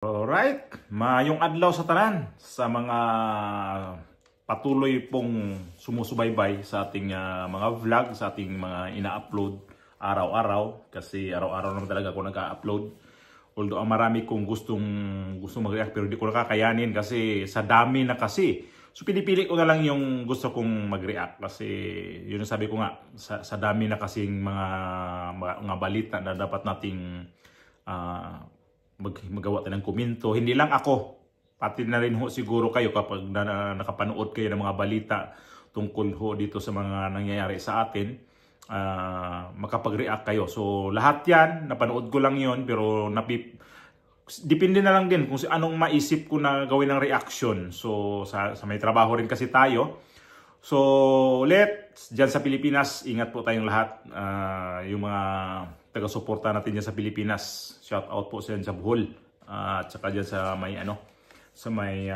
Alright, mayong adlaw sa tanan sa mga patuloy pong sumusubaybay sa ating mga vlog, sa ating mga ina-upload araw-araw kasi araw-araw naman talaga ako nag-upload. Although ang marami kong gustong mag-react pero hindi ko nakakayanin kasi sa dami na kasi. So pinipili ko na lang yung gusto kong mag-react kasi yun ang sabi ko nga sa dami na kasing mga balita na dapat nating magawa tayo ng komento. Hindi lang ako, pati na rin ho siguro kayo kapag nakapanood kayo ng mga balita tungkol ho dito sa mga nangyayari sa atin, makapag-react kayo. So lahat yan, napanood ko lang yon pero depende na lang din kung anong maisip ko na gawin ng reaction. So sa may trabaho rin kasi tayo. So dyan sa Pilipinas, ingat po tayong lahat. Yung mga taga-suporta natin dyan sa Pilipinas, shout out po sa Bohol at saka dyan sa may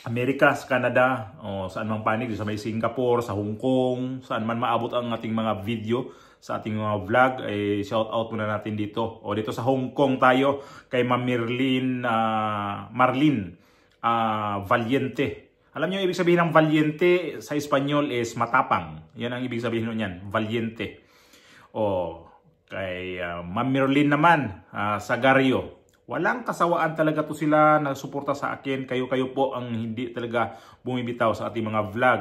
Amerika, sa Canada, o saan mang panig, sa may Singapore, sa Hong Kong, saan man maabot ang ating mga video, sa ating mga vlog, ay shout out muna natin dito. O dito sa Hong Kong tayo, kay Ma'am Marlene Valiente. Alam niyo ibig sabihin ng Valiente sa Espanyol is matapang. Yan ang ibig sabihin niyan, Valiente. O kay Ma'am Merlin naman, Sagario. Walang kasawaan talaga to sila na suporta sa akin. Kayo po ang hindi talaga bumibitaw sa ating mga vlog.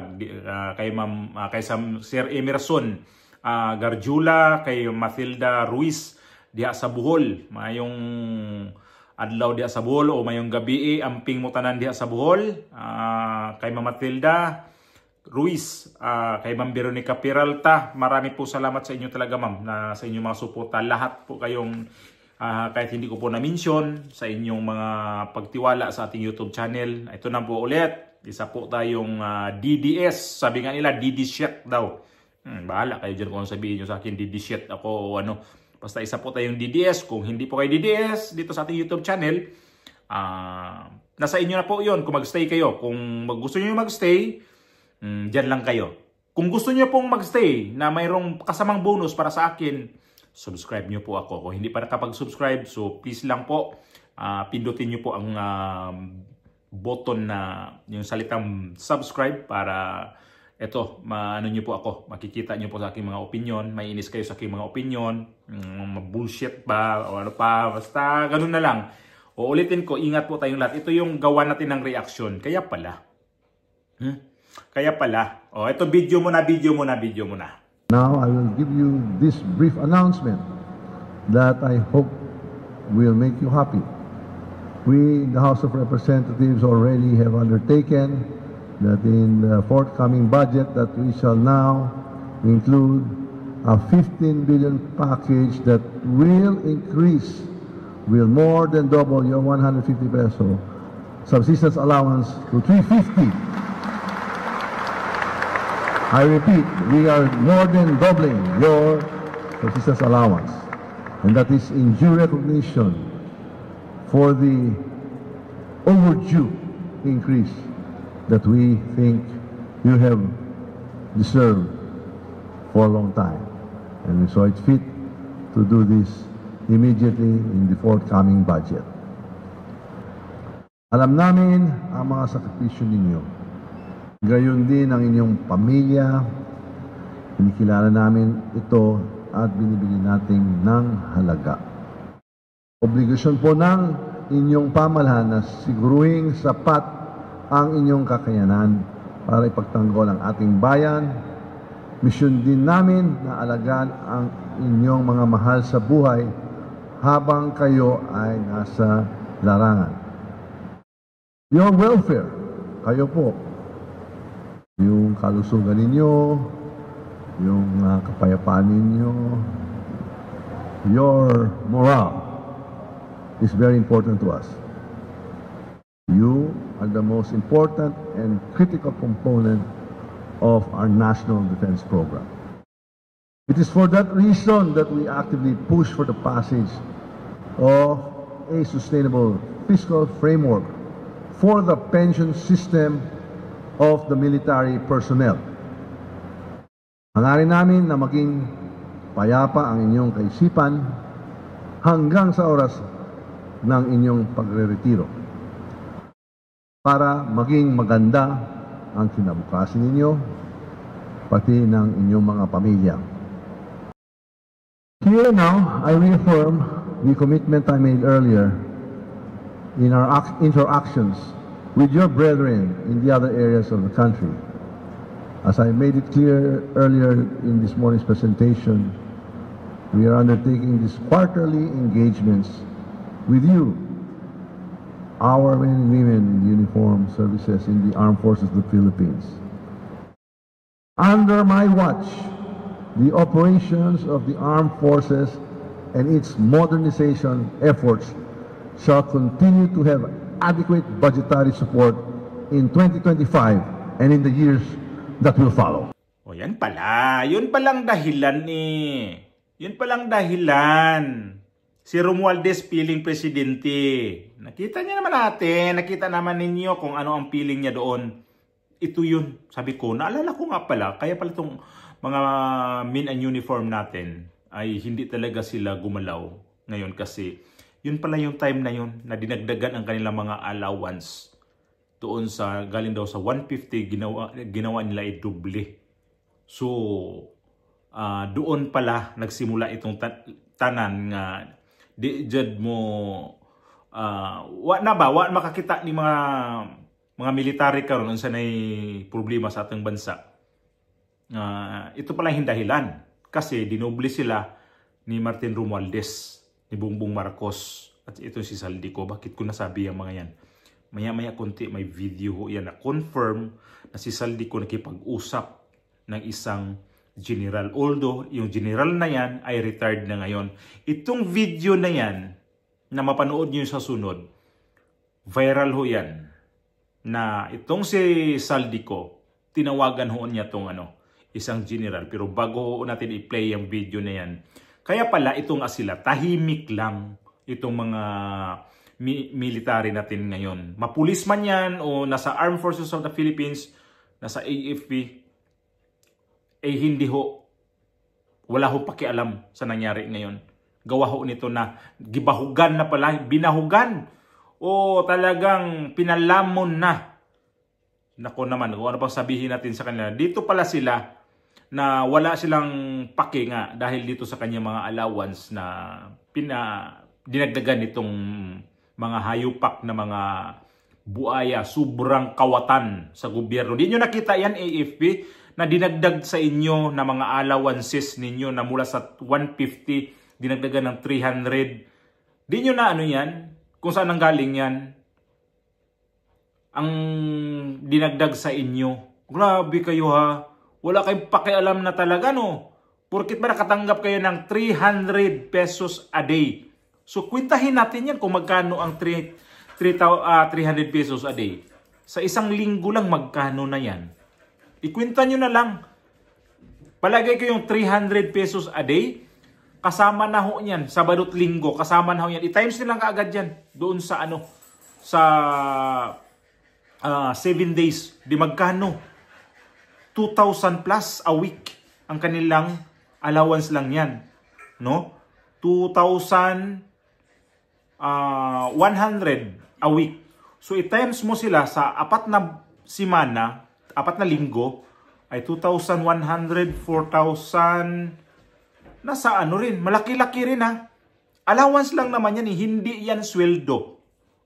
Kay Sir Emerson Garjula, kay Matilda Ruiz diha sa Bohol. Mayong adlaw diha sa Bohol o mayong gabi amping mo tanan diha sa Bohol. Kay Ma'am Matilda Ruiz, kay Ma'am Veronica Peralta, marami po salamat sa inyo talaga ma'am, sa inyong mga suporta. Lahat po kayong, kahit hindi ko po na-mention, sa inyong mga pagtiwala sa ating YouTube channel. Ito na po ulit, isa po tayong DDS, sabi nga nila DD-shit daw. Bahala kayo dyan kung sabihin nyo sa akin DD-shit ako o ano. Basta isa po tayong DDS. Kung hindi po kayo DDS dito sa ating YouTube channel, nasa inyo na po yun kung magstay kayo. Kung gusto nyo magstay, dyan lang kayo. Kung gusto nyo pong magstay na mayroong kasamang bonus para sa akin, subscribe nyo po ako. Kung hindi pa nakapag-subscribe, so please lang po, pindutin nyo po ang button na yung salitang subscribe para eto, maano nyo po ako, makikita nyo po sa aking mga opinion, may inis kayo sa aking mga opinion, bullshit ba, o ano pa, basta ganun na lang. O ulitin ko, ingat po tayong lahat. Ito yung gawa natin ng reaction. Kaya pala. O ito, video mo na. Now I will give you this brief announcement that I hope will make you happy. We, the House of Representatives, already have undertaken that in the forthcoming budget that we shall now include a 15 billion package that will more than double your 150 peso subsistence allowance to 350. I repeat, we are more than doubling your subsistence allowance, and that is in due recognition for the overdue increase that we think you have deserved for a long time. And we saw it fit to do this immediately in the forthcoming budget. Alam namin ang mga sakripisyo ninyo. Gayon din ang inyong pamilya. Kinikilala namin ito at binibigyan natin ng halaga. Obligasyon po ng inyong pamahalaan na siguruhing sapat ang inyong kakayanan para ipagtanggol ang ating bayan. Misyon din namin na alagaan ang inyong mga mahal sa buhay habang kayo ay nasa larangan. Your welfare, kayo po, yung kalusugan ninyo, yung kapayapaan ninyo, your morale is very important to us. You are the most important and critical component of our national defense program. It is for that reason that we actively push for the passage of a sustainable fiscal framework for the pension system of the military personnel. Hangarin namin na maging payapa ang inyong kaisipan hanggang sa oras ng inyong pagre-retiro para maging maganda ang kinabukasan ninyo, pati ng inyong mga pamilya. Here now, I reaffirm the commitment I made earlier in our interactions with your brethren in the other areas of the country. As I made it clear earlier in this morning's presentation, we are undertaking these quarterly engagements with you, our men and women in uniformed services in the Armed Forces of the Philippines. Under my watch, the operations of the armed forces and its modernization efforts shall continue to have adequate budgetary support in 2025 and in the years that will follow. O yan pala, yun palang dahilan eh. Yun palang dahilan. Si Romualdez piling presidente. Nakita niya naman natin, nakita naman ninyo kung ano ang piling niya doon. Ito yun. Sabi ko, naalala ko nga pala, kaya pala itong mga men and uniform natin ay hindi talaga sila gumalaw ngayon kasi yun pala yung time na yun na dinagdagan ang kanilang mga allowance doon sa galing daw sa 150 ginawa nila ay doble. So doon pala nagsimula itong tanan nga di jud mo wa makakita ni mga military karon unsa nay problema sa atong bansa. Ito pala yung dahilan kasi dinoble sila ni Martin Romualdez, ni Bongbong Marcos at ito si Saldico. Bakit ko nasabi ang mga yan? Maya-maya konti may video ho yan na confirm na si Saldico nakipag-usap ng isang general. Although yung general na yan ay retired na ngayon. Itong video na yan na mapanood nyo sa sunod, viral ho yan na itong si Saldico, tinawagan ho niya itong isang general. Pero bago natin i-play yung video na yan, kaya pala itong sila, tahimik lang itong mga military natin ngayon. Mapulis man yan o nasa Armed Forces of the Philippines, nasa AFP, hindi ho, wala ho pakialam sa nangyari ngayon. Gawa ho nito na gibahugan na pala, binahugan o talagang pinalamon na. Nako naman, kung ano pang sabihin natin sa kanila, dito pala sila na wala silang pake nga dahil dito sa kanyang mga allowance na dinagdagan nitong mga hayupak na mga buaya, sobrang kawatan sa gobyerno. Di nyo nakita yan, AFP, na dinagdag sa inyo na mga allowances ninyo na mula sa 150, dinagdagan ng 300. Di nyo na yan, kung saan ang galing yan, ang dinagdag sa inyo. Grabe kayo ha. Wala kayong pakialam na talaga no. Porkit ba nakatanggap kayo ng 300 pesos a day. So kwentahin natin yan kung magkano ang 300 pesos a day. Sa isang linggo lang magkano na yan. Ikwenta nyo na lang. Palagay ko yung 300 pesos a day. Kasama na ho yan. Sabado at linggo. Kasama na ho yan. I-times nilang kaagad yan. Doon sa sa 7 days. Di magkano? 2,000 plus a week ang kanilang allowance lang yan, no? 2,100 a week. So i-times mo sila sa 4 na semana, 4 na linggo ay 2,100, 4,000, nasa rin, malaki-laki rin ha. Allowance lang naman yan, hindi yan sweldo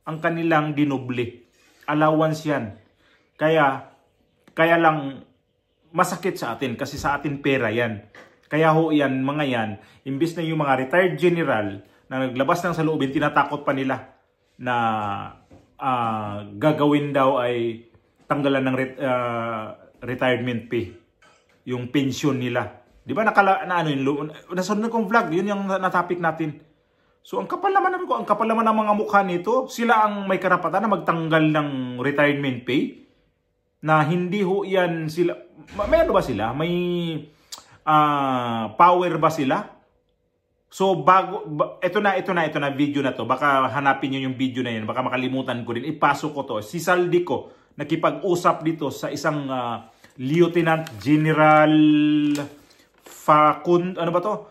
ang kanilang dinoble. Allowance yan. Kaya lang masakit sa atin kasi sa atin pera yan. Kaya ho yan, mga yan, imbis na yung mga retired general na naglabas ng saloobin, tinatakot pa nila na gagawin daw ay tanggalan ng retirement pay, yung pension nila. Di ba nasunod kong vlog, yun yung natapik natin. So ang kapal naman ng mga mukha nito, sila ang may karapatan na magtanggal ng retirement pay. Na hindi ho yan sila, may ba sila? May power ba sila? So ito na video na to. Baka hanapin niyo yung video na yan. Baka makalimutan ko din. Ipasok ko to. Si Saldico nakipag-usap dito sa isang Lieutenant General Facund, ano ba to?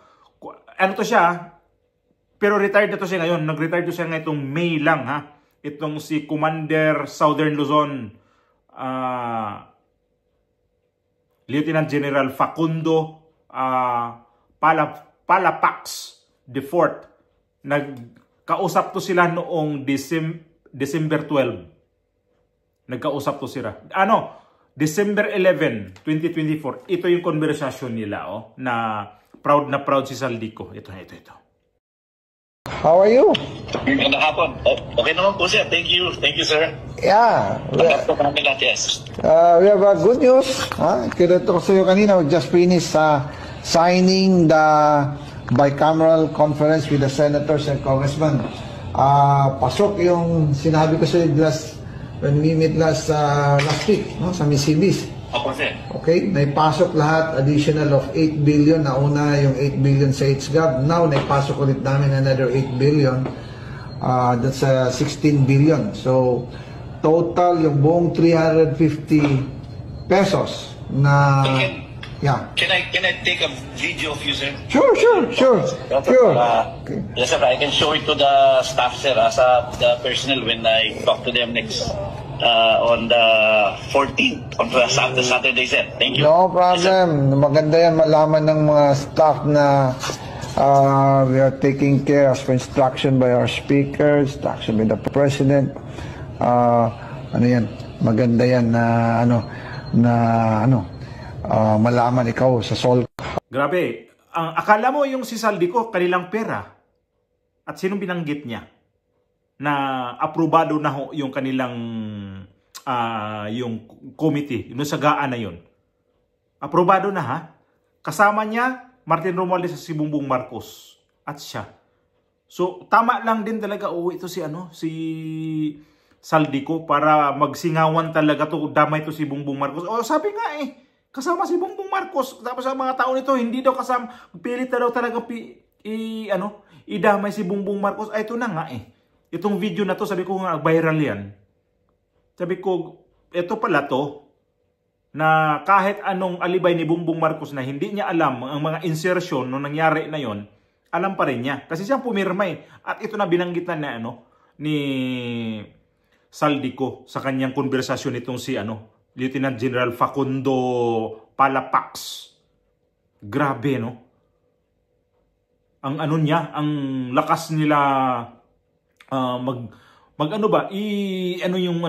Ano to siya? Pero retired na to siya ngayon. Nag-retire to siya ngayong May lang, ha. Itong si Commander Southern Luzon, Lieutenant General Facundo Palapax IV. Nagkausap to sila noong December 12. Nagkausap to sila. December 11, 2024. Ito yung konversasyon nila, na proud si Saldico. Ito. How are you? Magandang hapon. Okay naman po, sir. Thank you. Thank you, sir. Yeah. Tanggap po kami lahat, yes. We have good news. Kinuto ko sa iyo kanina, we just finished signing the bicameral conference with the senators and congressmen. Pasok yung sinabi ko sa iyo when we met last week, sa Misibis. Opo, sir. Okay, naipasok lahat, additional of 8 billion. Nauna yung 8 billion sa HGAB. Now, naipasok ulit namin another 8 billion. That's 16 billion. So, total yung buong 350 pesos na... Yeah. Can I take a video of you, sir? Sure. Okay. Yes, sir. I can show it to the staff, sir, as the personnel when I talk to them next on the 14th on the Saturday, sir. Thank you. No problem. Yes, maganda yan malaman ng mga staff na we are taking care as for instruction by our speakers, instruction by the president. Maganda yan na malaman ikaw sa Sol. Grabe. Akala mo yung si Saldico kanilang pera. At sinong binanggit niya na aprobado na yung kanilang yung committee, yung sagaan na yun. Aprobado na, ha? Kasama niya Martin Romualdez sa si Bongbong Marcos at siya. So tama lang din talaga ito si Saldico para magsingawan talaga to, damay to si Bongbong Marcos. Sabi nga kasama si Bongbong Marcos. Tapos ang mga tao nito, hindi daw kasama. Pilit na daw talaga idamay si Bongbong Marcos. Ito na nga Itong video na to, sabi ko nga, viral yan. Sabi ko, ito pala to, na kahit anong alibay ni Bongbong Marcos na hindi niya alam ang mga insertion nung nangyari na yon, alam pa rin niya. Kasi siyang pumirma At ito na binanggit na ni Saldico sa kanyang konversasyon nitong si Lieutenant General Facundo Palapax. Grabe, no? Ang ang lakas nila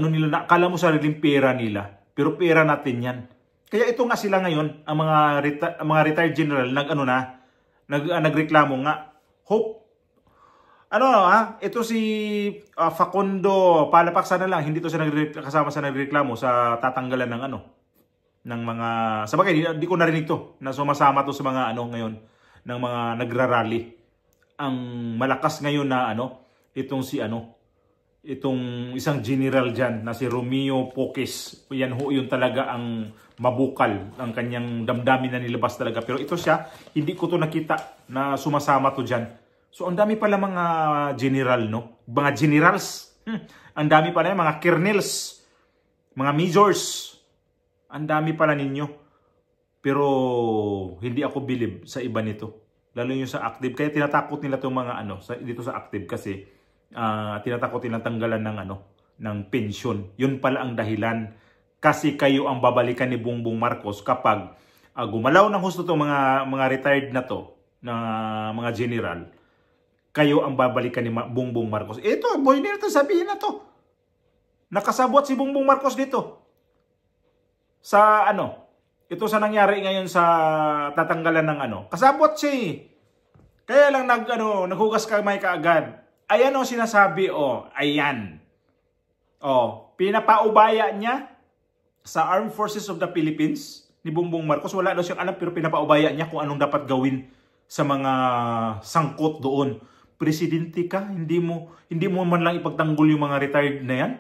nila, akala mo sariling pera nila, pero pera natin yan. Kaya ito nga sila ngayon, ang mga retired general, nagreklamo nga. Hope, ito si Facundo Palapax, sana lang, hindi to siya kasama sa nagreklamo sa tatanggalan ng mga, sabagay, di ko narinig to, na sumasama to sa mga ngayon, ng mga nagrarally. Ang malakas ngayon na itong itong isang general dyan na si Romeo Poques. Yan yun talaga ang mabukal, ang kanyang damdamin na nilabas talaga. Pero ito siya, hindi ko to nakita na sumasama to dyan. So ang dami pala mga general, no? Mga generals. Ang dami pala mga colonels, mga majors. Ang dami pala ninyo. Pero hindi ako believe sa iba nito. Lalo yung sa active. Kaya tinatakot nila itong mga dito sa active kasi tinatakot nilang tanggalan ng pensyon. Yun pala ang dahilan. Kasi kayo ang babalikan ni Bongbong Marcos kapag gumalaw ng husto itong mga retired na to, na mga general. Kayo ang babalikan ni Bongbong Marcos. Ito, boy nito sabihin na to. Nakasabot si Bongbong Marcos dito. Sa ito sa nangyari ngayon sa tatanggalan ng kasabot siya. Kaya lang naghugas kamay kaagad. Ayan sinasabi, ayan. Pinapaubaya niya sa Armed Forces of the Philippines ni Bongbong Marcos. Wala daw siyang alam pero pinapaubaya niya kung anong dapat gawin sa mga sangkot doon. Presidente ka, hindi mo man lang ipagtanggol yung mga retired na yan?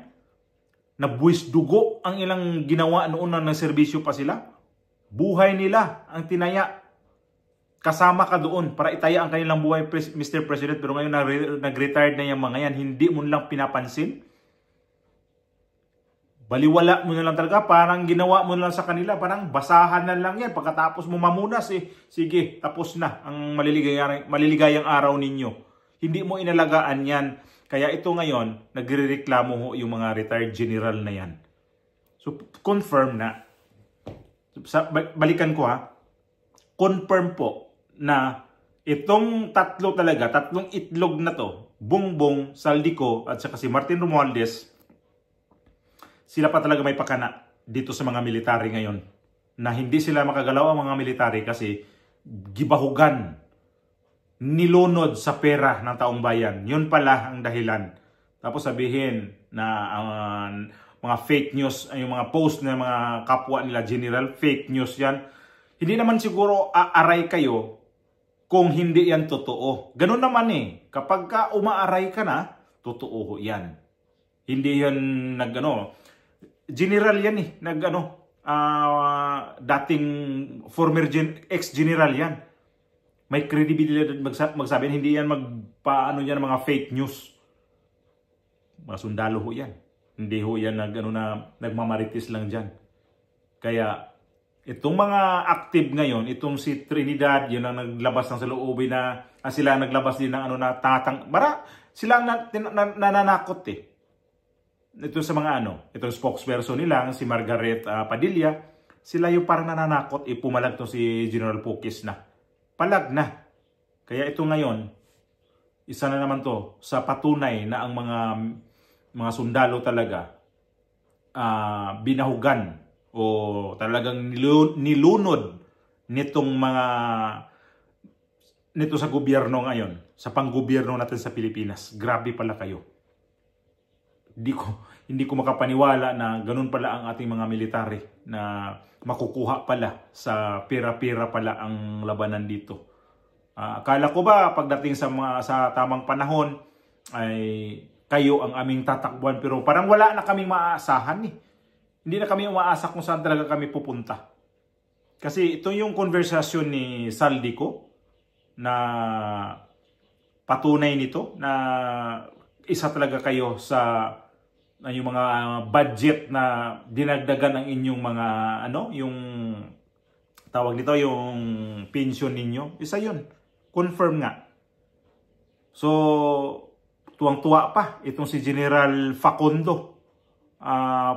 Na buwis dugo ang ilang ginawa noon na serbisyo pa sila? Buhay nila ang tinaya. Kasama ka doon para itaya ang kanilang buhay, Mr. President. Pero ngayon nag-retired na yung mga yan. Hindi mo lang pinapansin. Baliwala mo na lang talaga. Parang ginawa mo na lang sa kanila. Parang basahan na lang yan. Pagkatapos mo mamunas sige, tapos na ang maliligayang araw ninyo. Hindi mo inalagaan yan. Kaya ito ngayon, nagrereklamo ho yung mga retired general na yan. So, confirm na. Balikan ko ha. Confirm po na itong tatlong itlog na to, Bongbong, Saldico, at saka si Martin Romualdez, sila pa talaga may pakana dito sa mga military ngayon. Na hindi sila makagalaw ang mga military kasi gibahugan, nilunod sa pera ng taong bayan. Yun pala ang dahilan. Tapos sabihin na mga fake news, yung mga post ng mga kapwa nila general, fake news yan. Hindi naman siguro aaray kayo kung hindi yan totoo. Ganun naman eh. Kapag ka umaaray ka na, totoo yan. Hindi yan general yan eh. Dating former ex-general yan. May credibility magsabi, hindi yan magpaano yan mga fake news. Mga sundalo ho yan. Hindi ho yan nagmamaritis lang dyan. Kaya itong mga active ngayon, itong si Trinidad, yun ang naglabas ng saloobin na sila naglabas din ng sila ang nananakot eh. Ito sa mga itong spokesperson nila, si Margaret Padilla, sila yung parang nananakot, pumalag to si General Pukis na. Palag na. Kaya ito ngayon, isa na naman to sa patunay na ang mga sundalo talaga binahugan o talagang nilunod nito sa gobyerno ngayon, sa panggobyerno natin sa Pilipinas. Grabe pala kayo. Hindi ko makapaniwala na ganun pala ang ating mga military na makukuha pala sa pera-pera pala ang labanan dito. Akala ko ba pagdating sa tamang panahon ay kayo ang aming tatakbuhan, pero parang wala na kaming maaasahan eh. Hindi na kami umaasa kung saan talaga kami pupunta. Kasi ito yung konversasyon ni Saldico na patunay nito na isa talaga kayo sa yung mga budget na dinagdagan ang inyong mga yung tawag nito, yung pension ninyo. Isa yun. Confirm nga. So, tuwang-tuwa pa itong si General Facundo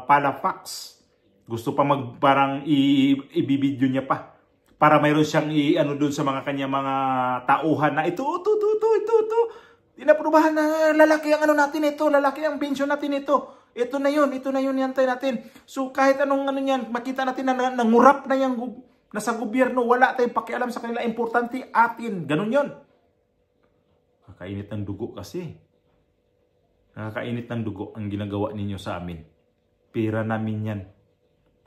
Palafax. Gusto pa parang ibibidyo niya pa para mayroon siyang doon sa mga kanya mga tauhan na ito. Inaprubahan na lalaki ang natin ito, lalaki ang pension natin ito. Ito na yun, yantay natin. So kahit anong yan, makita natin na nangurap na yung nasa gobyerno, wala tayong pakialam sa kanila, importante atin. Ganun yun. Kakainit ng dugo kasi. Nakakainit ng dugo ang ginagawa ninyo sa amin. Pera namin yan.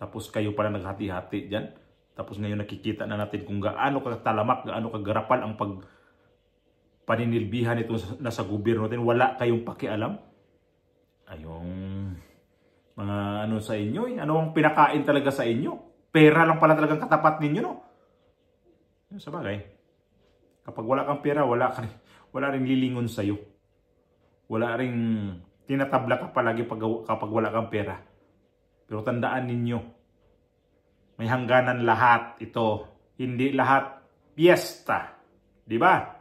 Tapos kayo pala naghati-hati dyan. Tapos ngayon nakikita na natin kung gaano katalamak, gaano kagarapal ang paninilbihan ito nasa gobyerno natin. Wala kayong pakialam. Ayong mga sa inyo. Ano ang pinakain talaga sa inyo? Pera lang pala talagang katapat ninyo, no? Sa bagay. Kapag wala kang pera, wala rin lilingon sa'yo. Wala rin tinatabla ka palagi kapag wala kang pera. Pero tandaan ninyo, may hangganan lahat ito. Hindi lahat piyesta. Di ba?